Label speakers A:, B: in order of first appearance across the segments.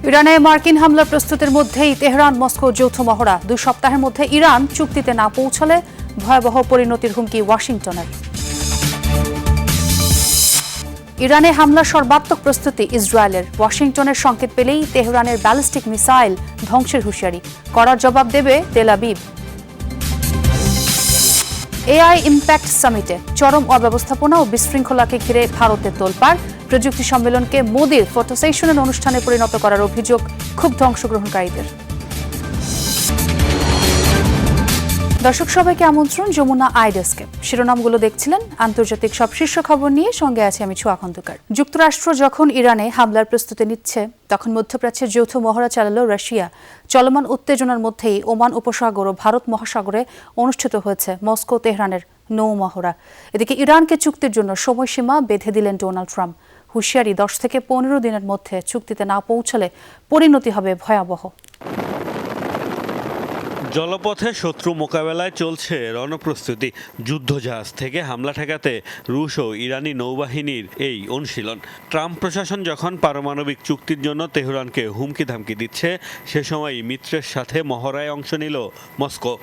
A: ইরানে মার্কিন হামলার প্রস্তুতির মধ্যেই তেহরান মস্কো যৌথ মহড়া। 2 সপ্তাহের মধ্যে ইরান চুক্তিতে না পৌঁছালে ভয়াবহ পরিণতির হুমকি ওয়াশিংটনের। ইরানে হামলার সর্বাত্মক প্রস্তুতি ইসরায়েলের। ওয়াশিংটনের সংকেত পেলেই তেহরানের ব্যালিস্টিক মিসাইল ধ্বংসের হুঁশিয়ারি। কড়া জবাব দেবে তেল আবিব। এআই ইম্প্যাক্ট সামিটে চরম অব্যবস্থাপনা ও বিশৃঙ্খলাকে ঘিরে ভারতের তোলপাড়। প্রযুক্তি সম্মেলনকে মোদির ফটো সেশনের অনুষ্ঠানে পরিণত করার অভিযোগ ক্ষুব্ধ অংশগ্রহণকারীদের। দর্শক সবাইকে আমন্ত্রণ যমুনা আইডেস্কে। শিরোনামগুলো দেখছিলেন। আন্তর্জাতিক সব শীর্ষ খবর নিয়ে সঙ্গে আছে আমি ছোঁয়া খন্দকার। যুক্তরাষ্ট্র যখন ইরানে হামলার প্রস্তুতি নিচ্ছে, তখন মধ্যপ্রাচ্যের যৌথ মহড়া চালালো রাশিয়া। চলমান উত্তেজনার মধ্যেই ওমান উপসাগর ও ভারত মহাসাগরে অনুষ্ঠিত হয়েছে মস্কো তেহরানের নৌ মহড়া। এদিকে ইরানকে চুক্তির জন্য সময়সীমা বেঁধে দিলেন ডোনাল্ড ট্রাম্প। হুঁশিয়ারি, 10 থেকে 15 দিনের মধ্যে চুক্তিতে না পৌঁছালে পরিণতি হবে ভয়াবহ।
B: জলপথে শত্রু মোকাবেলায় চলছে রণপ্রস্তুতি। যুদ্ধজাহাজ থেকে হামলা ঠেকাতে রুশ ও ইরানি নৌবাহিনীর এই অনুশীলন। ট্রাম্প প্রশাসন যখন পারমাণবিক চুক্তির জন্য তেহরানকে হুমকি ধামকি দিচ্ছে, সে সময় মিত্রের সাথে মহড়ায় অংশ নিল মস্কো।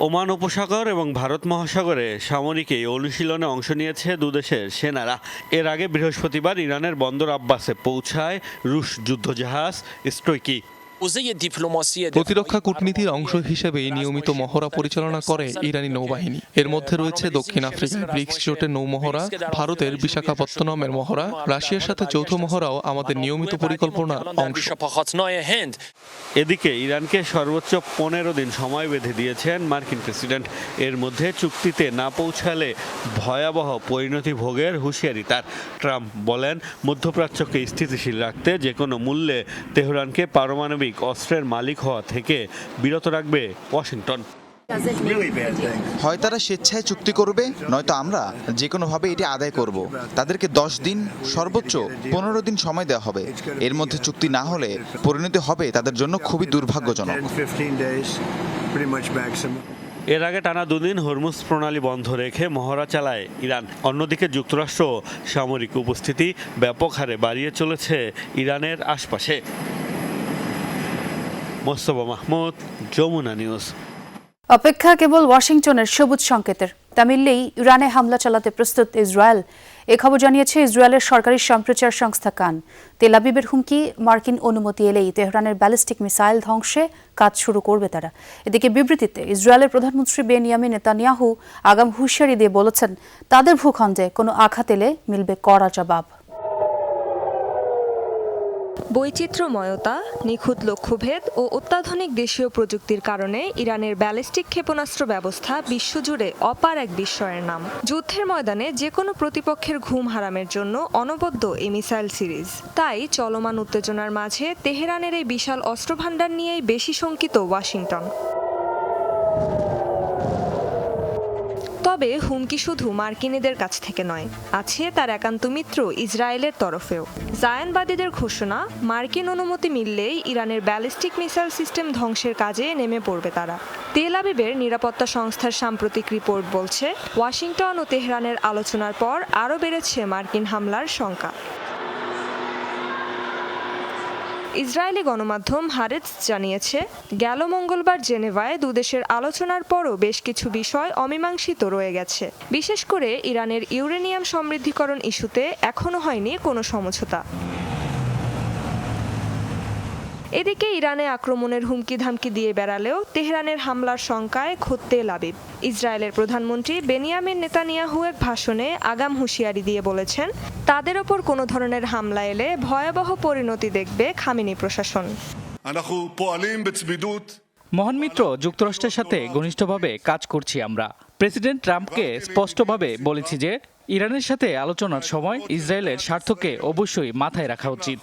B: ওমান উপসাগর এবং ভারত মহাসাগরে সামরিক এই অনুশীলনে অংশ নিয়েছে দুদেশের সেনারা। এর আগে বৃহস্পতিবার ইরানের বন্দর আব্বাসে পৌঁছায় রুশ যুদ্ধজাহাজ স্ট্রয়কি।
C: প্রতিরক্ষা কূটনীতির অংশ হিসেবে নিয়মিত মহড়া পরিচালনা করে ইরানি নৌবাহিনী। এর মধ্যে রয়েছে দক্ষিণ আফ্রিকার ব্রিক্স জোটের নৌ মহড়া, ভারতের বিশাখাপত্তনমের মহড়া, রাশিয়ার সাথে যৌথ মহড়াও আমাদের নিয়মিত পরিকল্পনার অংশ।
B: এদিকে ইরানকে সর্বোচ্চ 15 দিন সময় বেঁধে দিয়েছেন মার্কিন প্রেসিডেন্ট। এর মধ্যে চুক্তিতে না পৌঁছালে ভয়াবহ পরিণতি ভোগের হুঁশিয়ারি তার। ট্রাম্প বলেন, মধ্যপ্রাচ্যকে স্থিতিশীল রাখতে যে কোনো মূল্যে তেহরানকে পারমাণবিক অস্ত্রের মালিক হওয়া থেকে বিরত রাখবে ওয়াশিংটন।
D: হয় তারা স্বেচ্ছায় চুক্তি করবে, নয়তো আমরা যে কোনোভাবে এটি আদায় করব। তাদেরকে 10 দিন, সর্বোচ্চ 15 দিন সময় দেওয়া হবে। এর মধ্যে চুক্তি না হলে পরিণতি হবে তাদের জন্য খুবই দুর্ভাগ্যজনক।
B: এর আগে টানা 2 দিন হরমুজ প্রণালী বন্ধ রেখে মহড়া চালায় ইরান। অন্যদিকে যুক্তরাষ্ট্র সামরিক উপস্থিতি ব্যাপক হারে বাড়িয়ে চলেছে ইরানের আশপাশে। মোস্তফা মাহমুদ, যমুনা নিউজ।
A: অপেক্ষা কেবল ওয়াশিংটনের সবুজ সংকেতের। তা মিললেই ইরানে হামলা চালাতে প্রস্তুত ইসরায়েল। এ খবর জানিয়েছে ইসরায়েলের সরকারি সম্প্রচার সংস্থা কান। তেল আবিবের হুমকি, মার্কিন অনুমতি এলেই তেহরানের ব্যালিস্টিক মিসাইল ধ্বংসে কাজ শুরু করবে তারা। এদিকে বিবৃতিতে ইসরায়েলের প্রধানমন্ত্রী বেনিয়ামিন নেতানিয়াহু আগাম হুঁশিয়ারি দিয়ে বলেছেন, তাদের ভূখণ্ডে কোনো আঘাত এলে মিলবে কড়া জবাব।
E: বৈচিত্র্যময়তা, নিখুঁত লক্ষ্যভেদ ও অত্যাধুনিক দেশীয় প্রযুক্তির কারণে ইরানের ব্যালিস্টিক ক্ষেপণাস্ত্র ব্যবস্থা বিশ্বজুড়ে অপার এক বিস্ময়ের নাম। যুদ্ধের ময়দানে যে কোনো প্রতিপক্ষের ঘুম হারামের জন্য অনবদ্য এই মিসাইল সিরিজ। তাই চলমান উত্তেজনার মাঝে তেহরানের এই বিশাল অস্ত্রভান্ডার নিয়েই বেশি শঙ্কিত ওয়াশিংটন। তবে হুমকি শুধু মার্কিনীদের কাছ থেকে নয়, আছে তার একান্ত মিত্র ইসরায়েলের তরফেও। জায়ানবাদীদের ঘোষণা, মার্কিন অনুমতি মিললেই ইরানের ব্যালিস্টিক মিসাইল সিস্টেম ধ্বংসের কাজে নেমে পড়বে তারা। তেল আবিবের নিরাপত্তা সংস্থার সাম্প্রতিক রিপোর্ট বলছে, ওয়াশিংটন ও তেহরানের আলোচনার পর আরও বেড়েছে মার্কিন হামলার শঙ্কা। ইসরায়েলি গণমাধ্যম হারেটস জানিয়েছে, গেল মঙ্গলবার জেনেভায় দুদেশের আলোচনার পরও বেশ কিছু বিষয় অমীমাংসিত রয়ে গেছে। বিশেষ করে ইরানের ইউরেনিয়াম সমৃদ্ধিকরণ ইস্যুতে এখনও হয়নি কোনো সমঝোতা। এদিকে ইরানে আক্রমণের হুমকি ধামকি দিয়ে বেড়ালেও তেহরানের হামলার শঙ্কায় খোদ তেল আবিব। ইসরায়েলের প্রধানমন্ত্রী বেনিয়ামিন নেতানিয়াহু এক ভাষণে আগাম হুঁশিয়ারি দিয়ে বলেছেন, তাদের ওপর কোনো ধরনের হামলা এলে ভয়াবহ পরিণতি দেখবে খামেনি প্রশাসন।
F: মহান মিত্র যুক্তরাষ্ট্রের সাথে ঘনিষ্ঠভাবে কাজ করছি আমরা। প্রেসিডেন্ট ট্রাম্পকে স্পষ্টভাবে বলেছি যে ইরানের সাথে আলোচনার সময় ইসরায়েলের স্বার্থকে অবশ্যই মাথায় রাখা উচিত।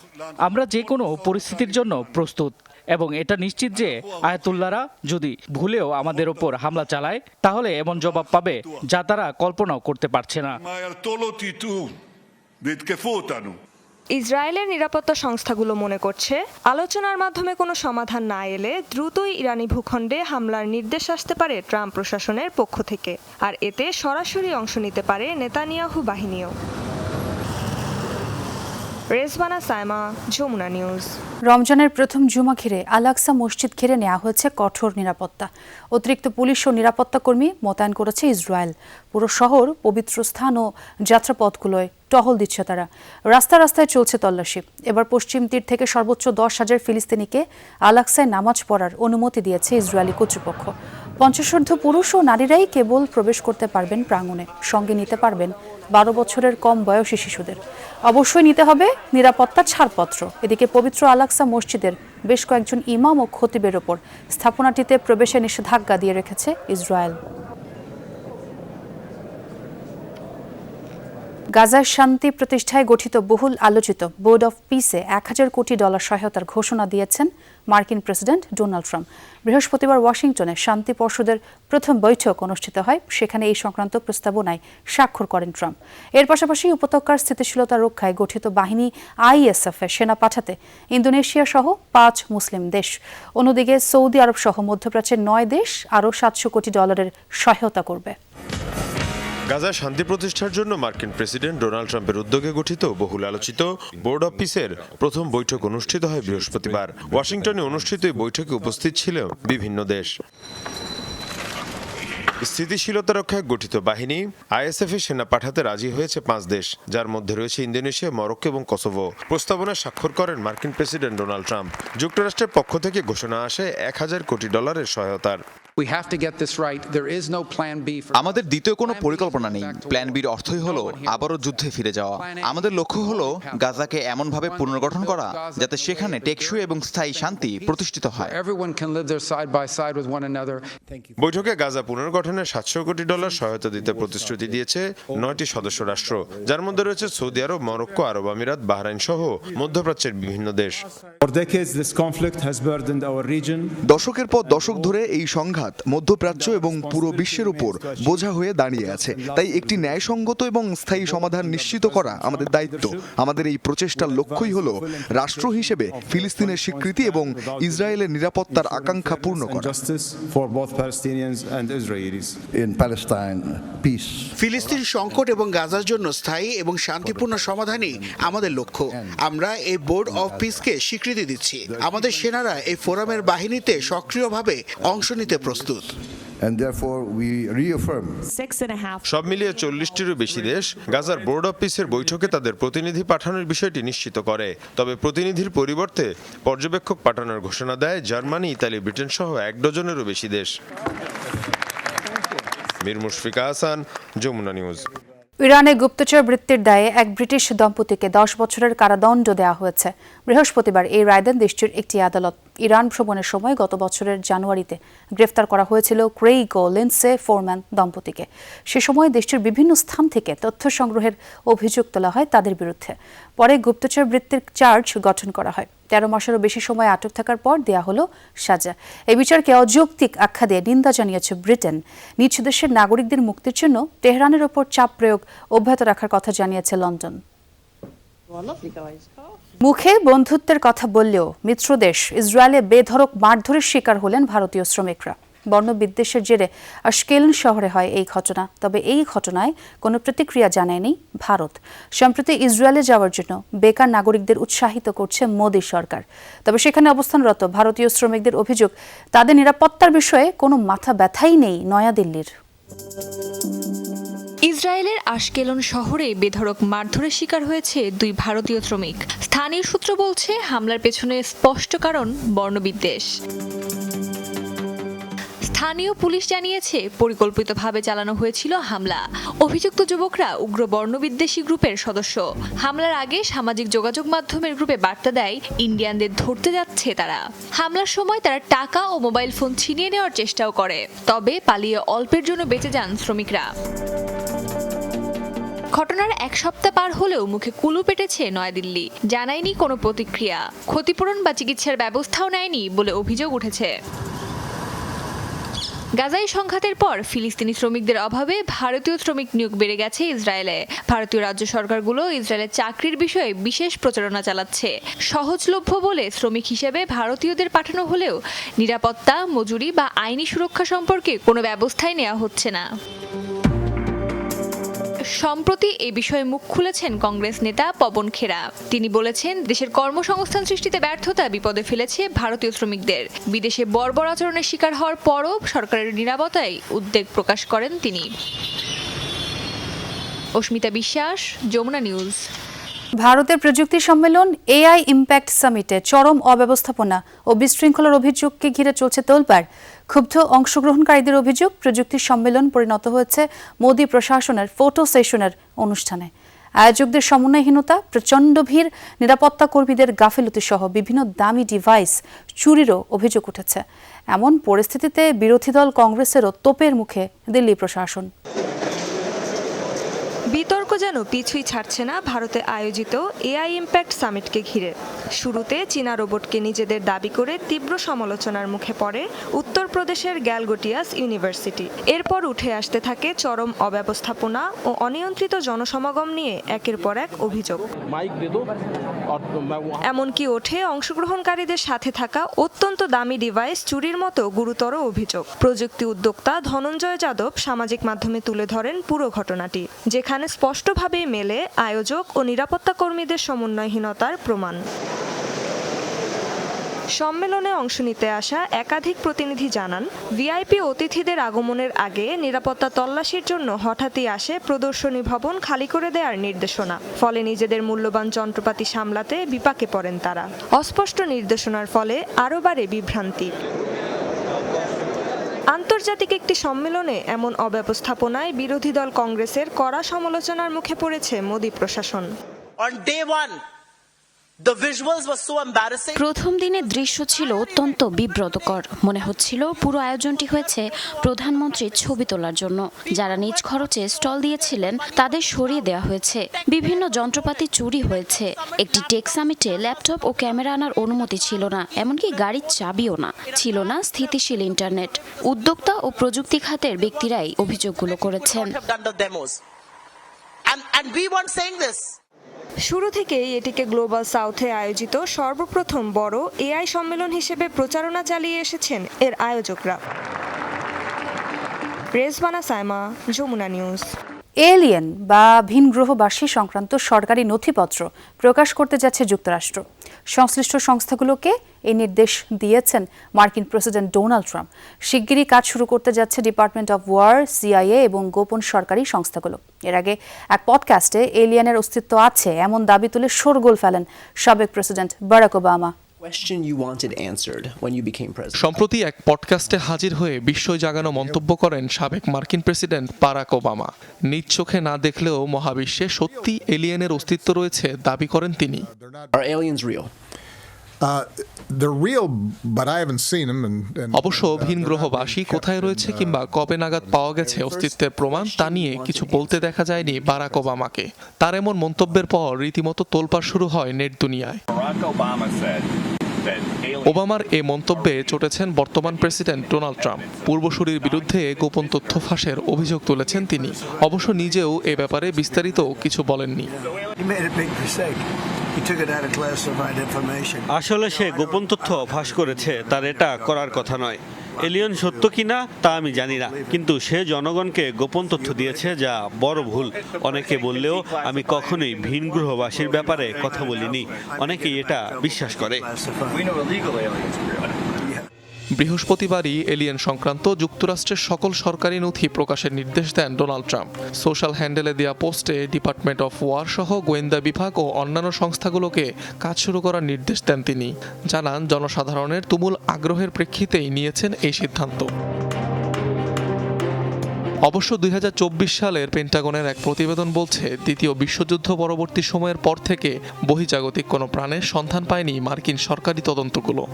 F: আমরা যে কোনো পরিস্থিতির জন্য প্রস্তুত এবং এটা নিশ্চিত যে আয়াতুল্লাহরা যদি ভুলেও আমাদের ওপর হামলা চালায়, তাহলে এমন জবাব পাবে যা তারা কল্পনাও করতে পারছে না।
E: ইসরায়েলের নিরাপত্তা সংস্থাগুলো মনে করছে, আলোচনার মাধ্যমে কোনো সমাধান না এলে দ্রুতই ইরানি ভূখণ্ডে হামলার নির্দেশ আসতে পারে ট্রাম্প প্রশাসনের পক্ষ থেকে। আর এতে সরাসরি অংশ নিতে পারে নেতানিয়াহু বাহিনীও। রেজওয়ানা সাইমা, যমুনা নিউজ।
A: রমজানের প্রথম জুমা ঘিরে আল আকসা মসজিদ ঘিরে নেওয়া হয়েছে কঠোর নিরাপত্তা। অতিরিক্ত পুলিশ ও নিরাপত্তা কর্মী মোতায়েন করেছে ইসরায়েল। পুরো শহর, পবিত্র স্থান ও যাত্রাপথগুলোয় টহল দিচ্ছে তারা। রাস্তায় রাস্তায় চলছে তল্লাশি। এবার পশ্চিম তীর থেকে সর্বোচ্চ 10,000 ফিলিস্তিনিকে আল আকসায় নামাজ পড়ার অনুমতি দিয়েছে ইসরায়েলি কর্তৃপক্ষ। 50 পুরুষ ও নারীরাই কেবল প্রবেশ করতে পারবেন প্রাঙ্গণে। সঙ্গে নিতে পারবেন 12 বছরের কম বয়সী শিশুদের। অবশ্যই নিতে হবে নিরাপত্তা ছাড়পত্র। এদিকে পবিত্র আল আকসা মসজিদের বেশ কয়েকজন ইমাম ও খতিবের ওপর স্থাপনাটিতে প্রবেশে নিষেধাজ্ঞা দিয়ে রেখেছে ইসরায়েল। গাজার শান্তি প্রতিষ্ঠায় গঠিত বহুল আলোচিত বোর্ড অফ পিসে $1,000 কোটি সহায়তার ঘোষণা দিয়েছেন মার্কিন প্রেসিডেন্ট ডোনাল্ড ট্রাম্প। বৃহস্পতিবার ওয়াশিংটনে শান্তি পর্ষদের প্রথম বৈঠক অনুষ্ঠিত হয়। সেখানে এই সংক্রান্ত প্রস্তাবনায় স্বাক্ষর করেন ট্রাম্প। এর পাশাপাশি উপত্যকার স্থিতিশীলতা রক্ষায় গঠিত বাহিনী ISF এ সেনা পাঠাতে ইন্দোনেশিয়া সহ 5 মুসলিম দেশ, অন্যদিকে সৌদি আরব সহ মধ্যপ্রাচ্যের 9 দেশ আরও $700 কোটি সহায়তা করবে।
G: গাজায় শান্তি প্রতিষ্ঠার জন্য মার্কিন প্রেসিডেন্ট ডোনাল্ড ট্রাম্পের উদ্যোগে গঠিত বহুল আলোচিত বোর্ড অফ পিসের প্রথম বৈঠক অনুষ্ঠিত হয় বৃহস্পতিবার। ওয়াশিংটনে অনুষ্ঠিত এই বৈঠকে উপস্থিত ছিল বিভিন্ন দেশ। স্থিতিশীলতা রক্ষায় গঠিত বাহিনী ISF এ সেনা পাঠাতে রাজি হয়েছে 5 দেশ, যার মধ্যে রয়েছে ইন্দোনেশিয়া, মরক্কো এবং কসোভো। প্রস্তাবনায় স্বাক্ষর করেন মার্কিন প্রেসিডেন্ট ডোনাল্ড ট্রাম্প। যুক্তরাষ্ট্রের পক্ষ থেকে ঘোষণা আসে $1,000 কোটি সহায়তার।
D: আমাদের দ্বিতীয় কোনো পরিকল্পনা নেই। প্ল্যান বির অর্থই হলো আবারও যুদ্ধে ফিরে যাওয়া। আমাদের লক্ষ্য হলো গাজাকে এমনভাবে পুনর্গঠন করা যাতে সেখানে টেকসই এবং স্থায়ী শান্তি প্রতিষ্ঠিত হয়।
G: বৈঠকে গাজা পুনর্গঠনে $700 কোটি সহায়তা দিতে প্রতিশ্রুতি দিয়েছে 9টি সদস্য রাষ্ট্র, যার মধ্যে রয়েছে সৌদি আরব, মরক্কো, আরব আমিরাত, বাহরাইন সহ মধ্যপ্রাচ্যের বিভিন্ন দেশ।
H: দশকের পর দশক ধরে এই সংঘাত মধ্যপ্রাচ্য এবং পুরো বিশ্বের উপর বোঝা হয়ে দাঁড়িয়ে আছে। তাই একটি ন্যায়সঙ্গত এবং স্থায়ী সমাধান নিশ্চিত করা আমাদের দায়িত্ব। আমাদের এই প্রচেষ্টার লক্ষ্যই হলো রাষ্ট্র হিসেবে ফিলিস্তিনের স্বীকৃতি এবং ইসরায়েলের নিরাপত্তার আকাঙ্ক্ষা পূর্ণ করা।
I: ফিলিস্তিন সংকট এবং গাজার জন্য স্থায়ী এবং শান্তিপূর্ণ সমাধানই আমাদের লক্ষ্য। আমরা এই বোর্ড অফ পিসকে স্বীকৃতি দিচ্ছি। আমাদের সেনারা এই ফোরামের বাহিনীতে সক্রিয়ভাবে অংশ নিতে প্রস্তুত।
G: সব মিলিয়ে 40টিরও বেশি দেশ গাজার বোর্ড অফ পিসের বৈঠকে তাদের প্রতিনিধি পাঠানোর বিষয়টি নিশ্চিত করে। তবে প্রতিনিধির পরিবর্তে পর্যবেক্ষক পাঠানোর ঘোষণা দেয় জার্মানি, ইতালি, ব্রিটেন সহ 1 ডজনেরও বেশি দেশ। মীর মুশফিকা হাসান, যমুনা নিউজ।
A: ইরানে গুপ্তচর বৃত্তির দায়ে এক ব্রিটিশ দম্পতিকে 10 বছরের কারাদণ্ড দেওয়া হয়েছে। বৃহস্পতিবার এই রায় দেন দেশটির একটি আদালত। ইরান ভ্রমণের সময় গত বছরের জানুয়ারিতে গ্রেফতার করা হয়েছিল ক্রেইগ ও লিন্ডসে ফোরম্যান দম্পতিকে। সে সময় দেশটির বিভিন্ন স্থান থেকে তথ্য সংগ্রহের অভিযোগ তোলা হয় তাদের বিরুদ্ধে। পরে গুপ্তচর বৃত্তির চার্জ গঠন করা হয়। 13 মাসেরও বেশি সময় আটক থাকার পর দেয়া হলো সাজা। এই বিচারকে অযৌক্তিক আখ্যা দিয়ে নিন্দা জানিয়েছে ব্রিটেন। নিজ দেশের নাগরিকদের মুক্তির জন্য তেহরানের ওপর চাপ প্রয়োগ অব্যাহত রাখার কথা জানিয়েছে লন্ডন। মুখে বন্ধুত্বের কথা বললেও মিত্রদেশ ইসরায়েলে বেধড়ক মারধরের শিকার হলেন ভারতীয় শ্রমিকরা। বর্ণবিদ্বেষের জেরে আশকেলন শহরে হয় এই ঘটনা। তবে এই ঘটনায় কোনো প্রতিক্রিয়া জানায়নি ভারত। সম্প্রতি ইসরায়েলে যাওয়ার জন্য বেকার নাগরিকদের উৎসাহিত করছে মোদী সরকার। তবে সেখানে অবস্থানরত ভারতীয় শ্রমিকদের অভিযোগ, তাদের নিরাপত্তার বিষয়ে কোনো মাথা ব্যথাই নেই নয়াদিল্লির।
E: ইসরায়েলের আশকেলন শহরে বেধড়ক মারধরের শিকার হয়েছে 2 ভারতীয় শ্রমিক। স্থানীয় সূত্র বলছে হামলার পেছনে স্পষ্ট কারণ বর্ণবিদ্বেষ। স্থানীয় পুলিশ জানিয়েছে পরিকল্পিতভাবে চালানো হয়েছিল হামলা। অভিযুক্ত যুবকরা উগ্র বর্ণবিদ্বেষী গ্রুপের সদস্য। হামলার আগে সামাজিক যোগাযোগ মাধ্যমের গ্রুপে বার্তা দেয় ইন্ডিয়ানদের ধরতে যাচ্ছে তারা। হামলার সময় তারা টাকা ও মোবাইল ফোন ছিনিয়ে নেওয়ার চেষ্টাও করে। তবে পালিয়ে অল্পের জন্য বেঁচে যান শ্রমিকরা। ঘটনার 1 সপ্তাহ পার হলেও মুখে কুলু পেটেছে নয়াদিল্লি। জানায়নি কোনো প্রতিক্রিয়া। ক্ষতিপূরণ বা চিকিৎসার ব্যবস্থাও নেয়নি বলে অভিযোগ উঠেছে। গাজায় সংঘাতের পর ফিলিস্তিনি শ্রমিকদের অভাবে ভারতীয় শ্রমিক নিয়োগ বেড়ে গেছে ইসরায়েলে। ভারতীয় রাজ্য সরকারগুলো ইসরায়েলের চাকরির বিষয়ে বিশেষ প্রচারণা চালাচ্ছে। সহজলভ্য বলে শ্রমিক হিসেবে ভারতীয়দের পাঠানো হলেও নিরাপত্তা, মজুরি বা আইনি সুরক্ষা সম্পর্কে কোনো ব্যবস্থাই নেওয়া হচ্ছে না।
J: সম্প্রতি এ বিষয়ে মুখ খুলেছেন কংগ্রেস নেতা পবন খেরা। তিনি বলেছেন, দেশের কর্মসংস্থান সৃষ্টিতে ব্যর্থতা বিপদে ফেলেছে ভারতীয় শ্রমিকদের। বিদেশে বর্বর আচরণের শিকার হওয়ার পরও সরকারের নিরাপত্তায় উদ্বেগ প্রকাশ করেন তিনি। অস্মিতা বিশ্বাস, যমুনা নিউজ।
A: ভারতের প্রযুক্তি সম্মেলন এআই ইম্প্যাক্ট সামিটে চরম অব্যবস্থাপনা ও বিশৃঙ্খলার অভিযোগকে ঘিরে চলছে তোলপাড়। ক্ষুব্ধ অংশগ্রহণকারীদের অভিযোগ, প্রযুক্তি সম্মেলন পরিণত হয়েছে মোদী প্রশাসনের ফটো সেশনের অনুষ্ঠানে। আয়োজকদের সমন্বয়হীনতা, প্রচণ্ড ভিড়, নিরাপত্তা কর্মীদের গাফিলতি সহ বিভিন্ন দামি ডিভাইস চুরিরও অভিযোগ উঠেছে। এমন পরিস্থিতিতে বিরোধী দল কংগ্রেসেরও তোপের মুখে দিল্লি প্রশাসন।
E: বিতর্ক যেন পিছুই ছাড়ছে না ভারতে আয়োজিত এআই ইম্প্যাক্ট সামিটকে ঘিরে। শুরুতে চীনা রোবটকে নিজেদের দাবি করে তীব্র সমালোচনার মুখে পড়ে উত্তরপ্রদেশের গ্যালগোটিয়াস ইউনিভার্সিটি। এরপর উঠে আসতে থাকে চরম অব্যবস্থাপনা ও অনিয়ন্ত্রিত জনসমাগম নিয়ে একের পর এক অভিযোগ। এমনকি ওঠে অংশগ্রহণকারীদের সাথে থাকা অত্যন্ত দামি ডিভাইস চুরির মতো গুরুতর অভিযোগ। প্রযুক্তি উদ্যোক্তা ধনঞ্জয় যাদব সামাজিক মাধ্যমে তুলে ধরেন পুরো ঘটনাটি, যেখানে স্পষ্টভাবেই মেলে আয়োজক ও নিরাপত্তা কর্মীদের সমন্বয়হীনতার প্রমাণ। সম্মেলনে অংশ নিতে আসা একাধিক প্রতিনিধি জানান, ভিআইপি অতিথিদের আগমনের আগে নিরাপত্তা তল্লাশির জন্য হঠাৎই আসে প্রদর্শনী ভবন খালি করে দেওয়ার নির্দেশনা। ফলে নিজেদের মূল্যবান যন্ত্রপাতি সামলাতে বিপাকে পড়েন তারা। অস্পষ্ট নির্দেশনার ফলে আরও বাড়ে বিভ্রান্তি। আন্তর্জাতিক একটি সম্মেলনে এমন অব্যবস্থাপনায় বিরোধী দল কংগ্রেসের কড়া সমালোচনার মুখে পড়েছে মোদী প্রশাসন।
K: প্রথম দিনের দৃশ্য ছিল অত্যন্ত বিব্রতকর। মনে হচ্ছিল পুরো আয়োজনটি হয়েছে প্রধানমন্ত্রীর ছবি তোলার জন্য। যারা নিজ খরচে স্টল দিয়েছিলেন তাদের সরিয়ে দেওয়া হয়েছে। বিভিন্ন যন্ত্রপাতি চুরি হয়েছে। একটি টেক সামিটে ল্যাপটপ ও ক্যামেরা আনার অনুমতি ছিল না, এমনকি গাড়ির চাবিও না। ছিল না স্থিতিশীল ইন্টারনেট। উদ্যোক্তা ও প্রযুক্তি খাতের ব্যক্তিরাই অভিযোগগুলো করেছেন।
E: শুরু থেকেই এটিকে গ্লোবাল সাউথে আয়োজিত সর্বপ্রথম বড় এআই সম্মেলন হিসেবে প্রচারণা চালিয়ে এসেছেন এর আয়োজকরা। রেজবানা সাইমা, যমুনা নিউজ।
A: এলিয়েন বা ভিনগ্রহবাসী সংক্রান্ত সরকারি নথিপত্র প্রকাশ করতে যাচ্ছে যুক্তরাষ্ট্র। সংশ্লিষ্ট সংস্থাগুলোকে এই নির্দেশ দিয়েছেন মার্কিন প্রেসিডেন্ট ডোনাল্ড ট্রাম্প। শিগগিরই কাজ শুরু করতে যাচ্ছে ডিপার্টমেন্ট অব ওয়ার, সিআইএ এবং গোপন সরকারি সংস্থাগুলো। এর আগে এক পডকাস্টে এলিয়েনের অস্তিত্ব আছে এমন দাবি তুলে শোরগোল ফেলেন সাবেক প্রেসিডেন্ট বারাক ওবামা।
C: সম্প্রতি এক পডকাস্টে হাজির হয়ে বিস্ময় জাগানো মন্তব্য করেন সাবেক মার্কিন প্রেসিডেন্ট বারাক ওবামা। নিজ চোখে না দেখলেও মহাবিশ্বে সত্যি এলিয়েনের অস্তিত্ব রয়েছে দাবি করেন তিনি। অবশ্য ভিনগ্রহবাসী কোথায় রয়েছে কিংবা কবে নাগাদ পাওয়া গেছে অস্তিত্বের প্রমাণ তা নিয়ে কিছু বলতে দেখা যায়নি বারাক ওবামাকে। তার এমন মন্তব্যের পর রীতিমতো তোলপাড় শুরু হয় নেট দুনিয়ায়। ওবামার এ মন্তব্যে চটেছেন বর্তমান প্রেসিডেন্ট ডোনাল্ড ট্রাম্প। পূর্বসূরির বিরুদ্ধে গোপন তথ্য ফাঁসের অভিযোগ তুলেছেন তিনি। অবশ্য নিজেও এ ব্যাপারে বিস্তারিত কিছু বলেননি।
B: আসলে সে গোপন তথ্য ফাঁস করেছে, তার এটা করার কথা নয়। এলিয়েন সত্য কিনা তা আমি জানি না, কিন্তু সে জনগণকে গোপন তথ্য দিয়েছে, যা বড় ভুল। অনেকে বললেও আমি কখনোই ভিনগ্রহবাসীর ব্যাপারে কথা বলিনি। অনেকেই এটা বিশ্বাস করে।
C: বৃহস্পতিবারই এলিয়েন সংক্রান্ত যুক্তরাষ্ট্রের সকল সরকারি নথি প্রকাশের নির্দেশ দেন ডোনাল্ড ট্রাম্প। সোশ্যাল হ্যান্ডেলে দেওয়া পোস্টে ডিপার্টমেন্ট অফ ওয়ার সহ গোয়েন্দা বিভাগ ও অন্যান্য সংস্থাগুলোকে কাজ শুরু করার নির্দেশ দেন তিনি। জানান, জনসাধারণের তুমুল আগ্রহের প্রেক্ষিতেই নিয়েছেন এই সিদ্ধান্ত। অবশ্য 2024 সালের পেন্টাগনের এক প্রতিবেদন বলছে, দ্বিতীয় বিশ্বযুদ্ধ পরবর্তী সময়ের পর থেকে বহির্জাগতিক কোনো প্রাণের সন্ধান পায়নি মার্কিন সরকারি তদন্তগুলো।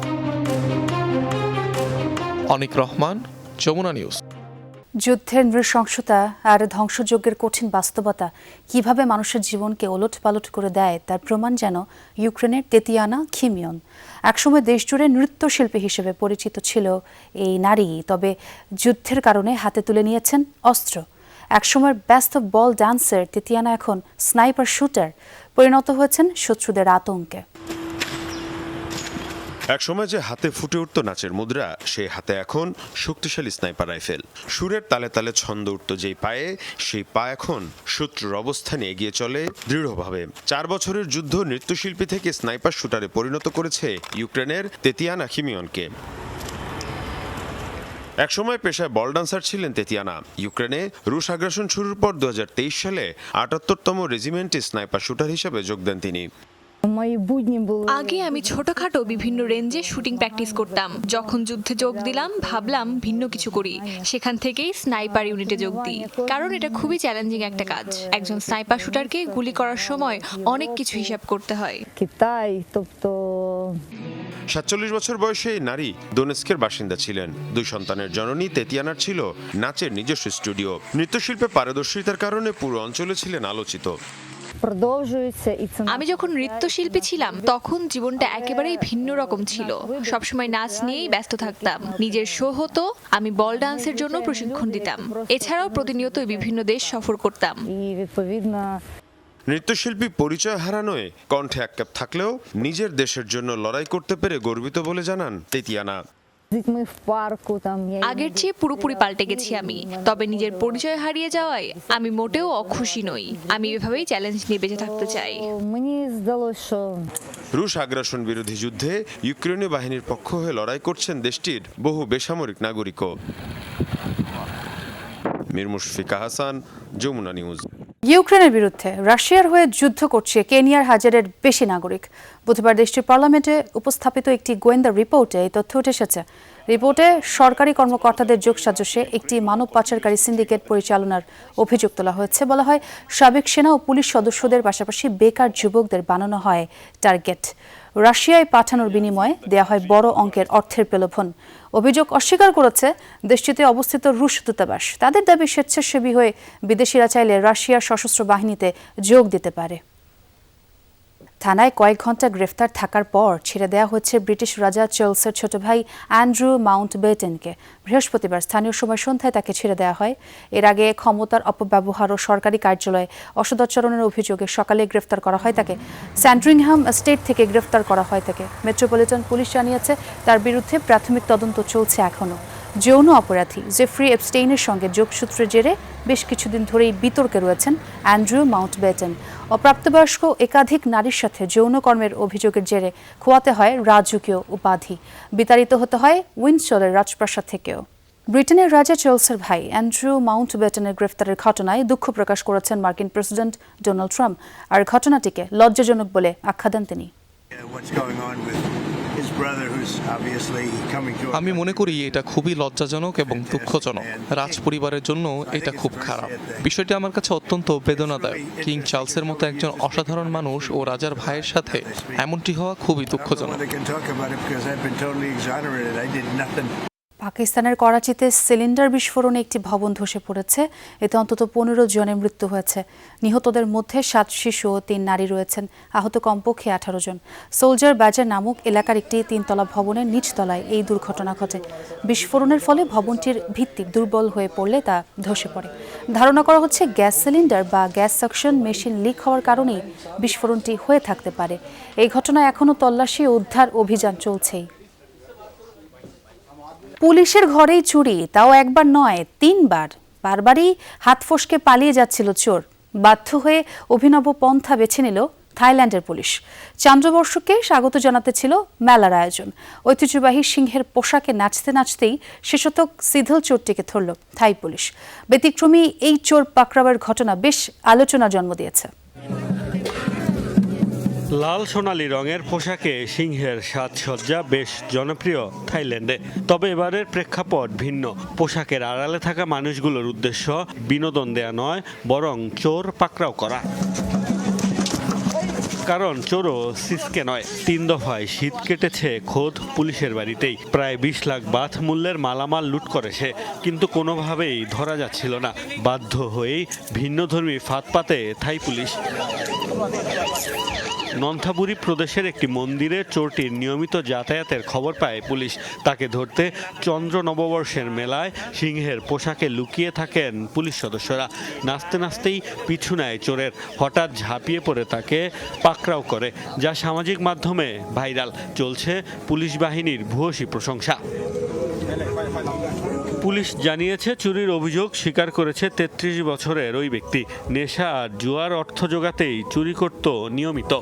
C: অনিক রহমান, যমুনা নিউজ।
A: যুদ্ধের নৃশংসতা আর ধ্বংসযজ্ঞের কঠিন বাস্তবতা কিভাবে মানুষের জীবনকে ওলটপালট করে দেয় তার প্রমাণ যেন ইউক্রেনের তেতিয়ানা খিমিয়ন। একসময় দেশজুড়ে নৃত্যশিল্পী হিসেবে পরিচিত ছিল এই নারী, তবে যুদ্ধের কারণে হাতে তুলে নিয়েছেন অস্ত্র। একসময়ের ব্যস্ত বল ডান্সার তেতিয়ানা এখন স্নাইপার শুটার পরিণত হয়েছেন শত্রুদের আতঙ্কে।
G: একসময় যে হাতে ফুটে উঠত নাচের মুদ্রা, সেই হাতে এখন শক্তিশালী স্নাইপার রাইফেল। সুরের তালে তালে ছন্দ উঠত যেই পায়ে, সেই পা এখন শত্রুর অবস্থানে এগিয়ে চলে দৃঢ়ভাবে। 4 বছরের যুদ্ধ নৃত্যশিল্পী থেকে স্নাইপার শুটারে পরিণত করেছে ইউক্রেনের তেতিয়ানা খিমিয়নকে। একসময় পেশায় বল ডান্সার ছিলেন তেতিয়ানা। ইউক্রেনে রুশ আগ্রাসন শুরুর পর 2023 সালে 78তম রেজিমেন্টে স্নাইপার শুটার হিসেবে যোগ দেন তিনি।
J: আগে আমি ছোটখাটো বিভিন্ন রেঞ্জে শুটিং প্র্যাকটিস করতাম। যখন যুদ্ধে যোগ দিলাম ভাবলাম ভিন্ন কিছু করি, সেখান থেকেই স্নাইপার ইউনিটে যোগ দিই, কারণ এটা খুবই চ্যালেঞ্জিং একটা কাজ। একজন স্নাইপার শুটারকে গুলি করার সময় অনেক কিছু হিসাব করতে হয়।
G: 47 বছর বয়সে এই নারী দোনেস্কের বাসিন্দা ছিলেন। 2 সন্তানের জননী তেতিয়ানার ছিল নাচের নিজস্ব স্টুডিও। নৃত্যশিল্পে পারদর্শিতার কারণে পুরো অঞ্চলে ছিলেন আলোচিত।
J: আমি যখন নৃত্যশিল্পী ছিলাম তখন জীবনটা একেবারেই ভিন্ন রকম ছিল। সবসময় নাচ নিয়েই ব্যস্ত থাকতাম। নিজের শো হতো, আমি বল ডান্সের জন্য প্রশিক্ষণ দিতাম। এছাড়াও প্রতিনিয়ত বিভিন্ন দেশ সফর করতাম।
G: নৃত্যশিল্পী পরিচয় হারানোয় কণ্ঠে এককাপ থাকলেও নিজের দেশের জন্য লড়াই করতে পেরে গর্বিত বলে জানান তেতিয়ানা।
J: আগের চেয়ে পুরোপুরি পাল্টে গেছি আমি, তবে নিজের পরিচয় হারিয়ে যাওয়ায় আমি মোটেও অখুশি নই। আমি এভাবেই চ্যালেঞ্জ নিয়ে বেঁচে থাকতে চাই।
G: রুশ আগ্রাসন বিরোধী যুদ্ধে ইউক্রেনীয় বাহিনীর পক্ষ হয়ে লড়াই করছেন দেশটির বহু বেসামরিক নাগরিকও। মীর মুশফিকা হাসান, যমুনা নিউজ।
A: ইউক্রেনের বিরুদ্ধে রাশিয়ার হয়ে যুদ্ধ করছে কেনিয়ার হাজারের বেশি নাগরিক। বুধবার দেশটির পার্লামেন্টে উপস্থাপিত একটি গোয়েন্দা রিপোর্টে এই তথ্য উঠে এসেছে। রিপোর্টে সরকারি কর্মকর্তাদের যোগসাজশে একটি মানব পাচারকারী সিন্ডিকেট পরিচালনার অভিযোগ তোলা হয়েছে। বলা হয়, সাবেক সেনা ও পুলিশ সদস্যদের পাশাপাশি বেকার যুবকদের বানানো হয় টার্গেট। রাশিয়ায় পাঠানোর বিনিময়ে দেয়া হয় বড় অঙ্কের অর্থের প্রলোভন। অভিযোগ অস্বীকার করেছে দেশটিতে অবস্থিত রুশ দূতাবাস। তাদের দাবি, স্বেচ্ছাসেবী হয়ে বিদেশিরা চাইলে রাশিয়ার সশস্ত্র বাহিনীতে যোগ দিতে পারে। থানায় কয়েক ঘন্টা গ্রেফতার থাকার পর ছেড়ে দেওয়া হচ্ছে ব্রিটিশ রাজা চার্লসের ছোট ভাই অ্যান্ড্রু মাউন্টব্যাটেনকে। বৃহস্পতিবার স্থানীয় সময় সন্ধ্যায় তাকে ছেড়ে দেওয়া হয়। এর আগে ক্ষমতার অপব্যবহার ও সরকারি কার্যালয়ে অসদাচরণের অভিযোগে সকালে গ্রেফতার করা হয় তাকে। স্যান্ডরিংহাম স্টেট থেকে গ্রেফতার করা হয় তাকে। মেট্রোপলিটন পুলিশ জানিয়েছে তার বিরুদ্ধে প্রাথমিক তদন্ত চলছে এখনও। যৌন অপরাধী জেফ্রি এপস্টেইনের সঙ্গে যোগসূত্রের জেরে বেশ কিছুদিন ধরেই বিতর্কে রয়েছেন অ্যান্ড্রু মাউন্টব্যাটেন। অপ্রাপ্তবয়স্ক একাধিক নারীর সাথে যৌনকর্মের অভিযোগের জেরে খোয়াতে হয় রাজকীয় উপাধি। বিতাড়িত হতে হয় উইন্ডসরের রাজপ্রাসাদ থেকেও। ব্রিটেনের রাজা চার্লসের ভাই অ্যান্ড্রু মাউন্টব্যাটেনের গ্রেফতারের ঘটনায় দুঃখ প্রকাশ করেছেন মার্কিন প্রেসিডেন্ট ডোনাল্ড ট্রাম্প। আর ঘটনাটিকে লজ্জাজনক বলে আখ্যা দেন তিনি।
C: আমি মনে করি এটা খুবই লজ্জাজনক এবং দুঃখজনক। রাজ পরিবারের জন্য এটা খুব খারাপ। বিষয়টি আমার কাছে অত্যন্ত বেদনাদায়ক। কিং চার্লসের মতো একজন অসাধারণ মানুষ ও রাজার ভাইয়ের সাথে এমনটি হওয়া খুবই দুঃখজনক।
A: পাকিস্তানের করাচিতে সিলিন্ডার বিস্ফোরণে একটি ভবন ধসে পড়েছে। এতে অন্তত 15 জনের মৃত্যু হয়েছে। নিহতদের মধ্যে 7 শিশু ও 3 নারী রয়েছেন। আহত কমপক্ষে 18 জন। সোলজার বাজার নামক এলাকার একটি 3তলা ভবনের নিচতলায় এই দুর্ঘটনা ঘটে। বিস্ফোরণের ফলে ভবনটির ভিত্তি দুর্বল হয়ে পড়লে তা ধসে পড়ে। ধারণা করা হচ্ছে গ্যাস সিলিন্ডার বা গ্যাস সাকশন মেশিন লিক হওয়ার কারণেই বিস্ফোরণটি হয়ে থাকতে পারে। এই ঘটনায় এখনও তল্লাশি ও উদ্ধার অভিযান চলছেই। পুলিশের ঘরেই চুরি, তাও একবার নয় 3 বার। বারবারই হাত ফসকে পালিয়ে যাচ্ছিল চোর। বাধ্য হয়ে অভিনব পন্থা বেছে নিল থাইল্যান্ডের পুলিশ। চান্দ্রবর্ষকে স্বাগত জানাতে ছিল মেলার আয়োজন। ঐতিহ্যবাহী সিংহের পোশাকে নাচতে নাচতেই শেষতক সিধল চোরটিকে ধরল থাই পুলিশ। ব্যতিক্রমী এই চোর পাকড়াওয়ের ঘটনা বেশ আলোচনার জন্ম দিয়েছে।
B: লাল সোনালী রঙের পোশাকে সিংহের সাজসজ্জা বেশ জনপ্রিয় থাইল্যান্ডে। তবে এবারের প্রেক্ষাপট ভিন্ন। পোশাকের আড়ালে থাকা মানুষগুলোর উদ্দেশ্য বিনোদন দেয়া নয়, বরং চোর পাকড়াও করা। কারণ চোরও সিসকে নয়। 3 দফায় শীত কেটেছে খোদ পুলিশের বাড়িতেই। প্রায় 20 লাখ বাথ মূল্যের মালামাল লুট করে সে, কিন্তু কোনোভাবেই ধরা যাচ্ছিল না। বাধ্য হয়েই ভিন্নধর্মী ফাঁদ পাতে থাই পুলিশ। নন্থাবুরি প্রদেশের একটি মন্দিরে চোরটির নিয়মিত যাতায়াতের খবর পায় পুলিশ। তাকে ধরতে চন্দ্র নববর্ষের মেলায় সিংহের পোশাকে লুকিয়ে থাকেন পুলিশ সদস্যরা। নাচতে নাচতেই পিছু নেয় চোরের। হঠাৎ ঝাঁপিয়ে পড়ে তাকে পাকড়াও করে, যা সামাজিক মাধ্যমে ভাইরাল। চলছে পুলিশ বাহিনীর ভূয়সী প্রশংসা। পুলিশ জানিয়েছে, চুরির অভিযোগ স্বীকার করেছে ৩৩ বছরের ওই ব্যক্তি। নেশা আর জুয়ার অর্থ জোগাতেই চুরি করত নিয়মিত।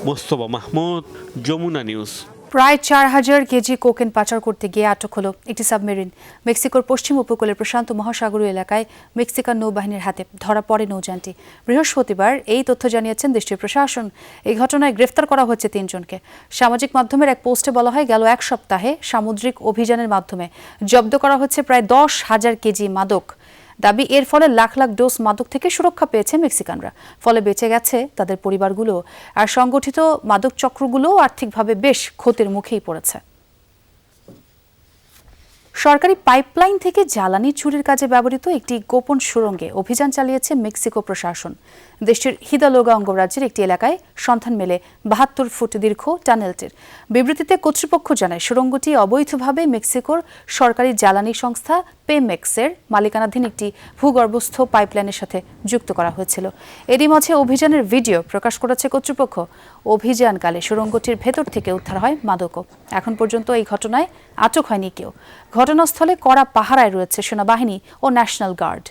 B: মোস্তফা মাহমুদ, যমুনা নিউজ।
A: প্রায় ৪,০০০ কেজি কোকেন পাচার করতে গিয়ে আটক হলো একটি সাবমেরিন। মেক্সিকোর পশ্চিম উপকূলের প্রশান্ত মহাসাগরীয় এলাকায় মেক্সিকান নৌবাহিনীর হাতে ধরা পড়ে নৌযানটি। বৃহস্পতিবার এই তথ্য জানিয়েছেন দেশটির প্রশাসন। এই ঘটনায় গ্রেফতার করা হয়েছে ৩ জনকে। সামাজিক মাধ্যমের এক পোস্টে বলা হয়, গেল এক সপ্তাহে সামুদ্রিক অভিযানের মাধ্যমে জব্দ করা হচ্ছে প্রায় ১০,০০০ কেজি মাদক। দাবি, এর ফলে লাখ লাখ ডোজ মাদক থেকে সুরক্ষা পেয়েছে মেক্সিকানরা। ফলে বেঁচে গেছে তাদের পরিবারগুলো। আর সংগঠিত মাদক চক্রগুলোও আর্থিকভাবে বেশ ক্ষতির মুখেই পড়েছে। সরকারি পাইপলাইন থেকে জ্বালানি চুরির কাজে ব্যবহৃত একটি গোপন সুড়ঙ্গে অভিযান চালিয়েছে মেক্সিকো প্রশাসন। দেশটির হিদালোগা অঙ্গরাজ্যের একটি এলাকায় সন্ধান মেলে ৭২ ফুট দীর্ঘ টানেলটির। বিবৃতিতে কর্তৃপক্ষ জানায়, সুড়ঙ্গটি অবৈধভাবে মেক্সিকোর সরকারি জ্বালানি সংস্থা পেমেক্সের মালিকানাধীন একটি ভূগর্ভস্থ পাইপলাইনের সাথে যুক্ত করা হয়েছিল। এরই মাঝে অভিযানের ভিডিও প্রকাশ করেছে কর্তৃপক্ষ। অভিযানকালে সুড়ঙ্গটির ভেতর থেকে উদ্ধার হয় মাদকও। এখন পর্যন্ত এই ঘটনায় আটক হয়নি কেউ। ঘটনাস্থলে কড়া পাহারায় রয়েছে সেনাবাহিনী ও ন্যাশনাল গার্ড।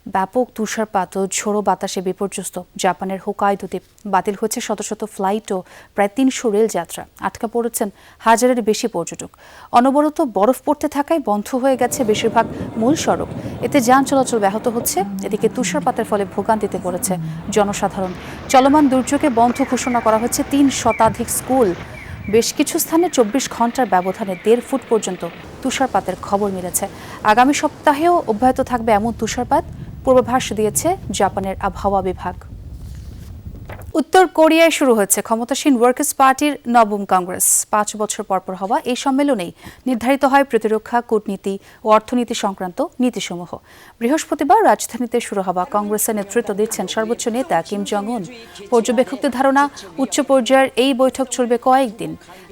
A: ব্যাপক তুষারপাত ও ঝোড়ো বাতাসে বিপর্যস্ত জাপানের হোকাইদো দ্বীপ। বাতিল হয়েছে শত শত ফ্লাইট ও প্রায় ৩০০ রেল যাত্রা। আটকা পড়েছেন হাজারের বেশি পর্যটক। অনবরত বরফ পড়তে থাকায় বন্ধ হয়ে গেছে বেশিরভাগ মূল সড়ক। এতে যান চলাচল ব্যাহত হচ্ছে। এদিকে তুষারপাতের ফলে ভোগান্তিতে পড়েছে জনসাধারণ। চলমান দুর্যোগে বন্ধ ঘোষণা করা হচ্ছে ৩ শতাধিক স্কুল। বেশ কিছু স্থানে ২৪ ঘন্টার ব্যবধানে ১.৫ ফুট পর্যন্ত তুষারপাতের খবর মিলেছে। আগামী সপ্তাহেও অব্যাহত থাকবে এমন তুষারপাত পূর্বাভাস দিয়েছে জাপানের আবহাওয়া বিভাগ। উত্তর কোরিয়ায় শুরু হয়েছে ক্ষমতাসীন ওয়ার্কার্স পার্টির নবম কংগ্রেস। ৫ বছর পরপর হওয়া এই সম্মেলনেই নির্ধারিত হয় প্রতিরক্ষা, কূটনীতি ও অর্থনীতি সংক্রান্ত নীতিসমূহ। বৃহস্পতিবার রাজধানীতে শুরু হওয়া কংগ্রেসের নেতৃত্ব দিচ্ছেন সর্বোচ্চ নেতা কিম জং উন। পর্যবেক্ষকদের ধারণা, উচ্চ পর্যায়ের এই বৈঠক চলবে কয়েকদিন।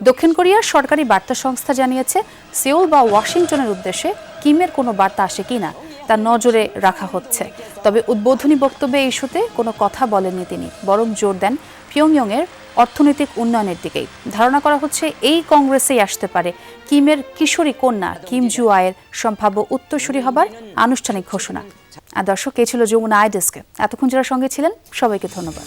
A: দক্ষিণ কোরিয়ার সরকারি বার্তা সংস্থা জানিয়েছে, সেউল বা ওয়াশিংটনের উদ্দেশ্যে কিমের কোনো বার্তা আসে কিনা তা নজরে রাখা হচ্ছে। তবে উদ্বোধনী বক্তব্যে এই ইস্যুতে কোনো কথা বলেননি তিনি, বরং জোর দেন পিয়ংইয়ংয়ের অর্থনৈতিক উন্নয়নের দিকেই। ধারণা করা হচ্ছে এই কংগ্রেসেই আসতে পারে কিমের কিশোরী কন্যা কিম জু আয়ের সম্ভাব্য উত্তরসূরি হবার আনুষ্ঠানিক ঘোষণা। আর দর্শক, এই ছিল যমুনা আই ডেস্কে। এতক্ষণ যারা সঙ্গে ছিলেন সবাইকে ধন্যবাদ।